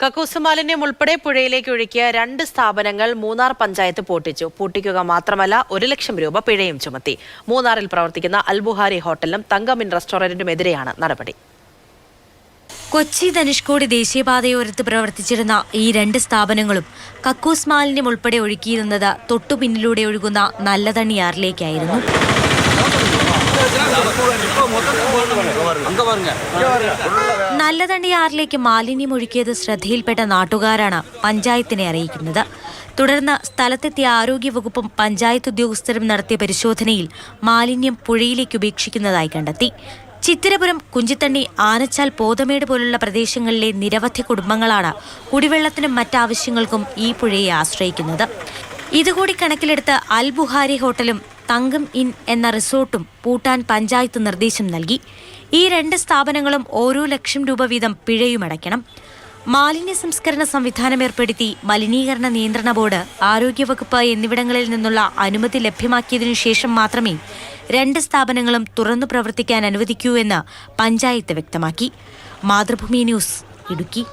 കക്കൂസ് മാലിന്യം ഉൾപ്പെടെ പുഴയിലേക്ക് ഒഴുക്കിയ 2 സ്ഥാപനങ്ങൾ മൂന്നാർ പഞ്ചായത്ത് പൂട്ടിച്ചു. പൂട്ടിക്കുക മാത്രമല്ല 1 ലക്ഷം രൂപ പിഴയും ചുമത്തി. മൂന്നാറിൽ പ്രവർത്തിക്കുന്ന അൽബുഹാരി ഹോട്ടലിനും തങ്കം ഇൻ റെസ്റ്റോറന്റിനുമെതിരെയാണ് നടപടി. കൊച്ചി ധനുഷ്കോടി ദേശീയപാതയോരത്ത് പ്രവർത്തിച്ചിരുന്ന ഈ 2 സ്ഥാപനങ്ങളും കക്കൂസ് മാലിന്യം ഉൾപ്പെടെ ഒഴുക്കിയിരുന്നത് തൊട്ടുപിന്നിലൂടെ ഒഴുകുന്ന നല്ലതണ്ണിയാറിലേക്കായിരുന്നു. നല്ലതണ്ണിയാറിലേക്ക് മാലിന്യം ഒഴുക്കിയത് ശ്രദ്ധയിൽപ്പെട്ട നാട്ടുകാരാണ് പഞ്ചായത്തിനെ അറിയിക്കുന്നത്. തുടർന്ന് സ്ഥലത്തെത്തിയ ആരോഗ്യവകുപ്പും പഞ്ചായത്ത് ഉദ്യോഗസ്ഥരും നടത്തിയ പരിശോധനയിൽ മാലിന്യം പുഴയിലേക്ക് ഉപേക്ഷിക്കുന്നതായി കണ്ടെത്തി. ചിത്തിരപുരം, കുഞ്ചിത്തണ്ണി, ആനച്ചാൽ, പോതമേട് പോലുള്ള പ്രദേശങ്ങളിലെ നിരവധി കുടുംബങ്ങളാണ് കുടിവെള്ളത്തിനും മറ്റാവശ്യങ്ങൾക്കും ഈ പുഴയെ ആശ്രയിക്കുന്നത്. ഇതുകൂടി കണക്കിലെടുത്ത് അൽബുഹാരി ഹോട്ടലും തങ്കം ഇൻ എന്ന റിസോർട്ടും പൂട്ടാൻ പഞ്ചായത്ത് നിർദ്ദേശം നൽകി. ഈ 2 സ്ഥാപനങ്ങളും 1 ലക്ഷം രൂപ വീതം പിഴയുമടയ്ക്കണം. മാലിന്യ സംസ്കരണ സംവിധാനം ഏർപ്പെടുത്തി മലിനീകരണ നിയന്ത്രണ ബോർഡ്, ആരോഗ്യവകുപ്പ് എന്നിവിടങ്ങളിൽ നിന്നുള്ള അനുമതി ലഭ്യമാക്കിയതിനു ശേഷം മാത്രമേ 2 സ്ഥാപനങ്ങളും തുറന്നു പ്രവർത്തിക്കാൻ അനുവദിക്കൂ എന്ന് പഞ്ചായത്ത് വ്യക്തമാക്കി. മാതൃഭൂമി ന്യൂസ്, ഇടുക്കി.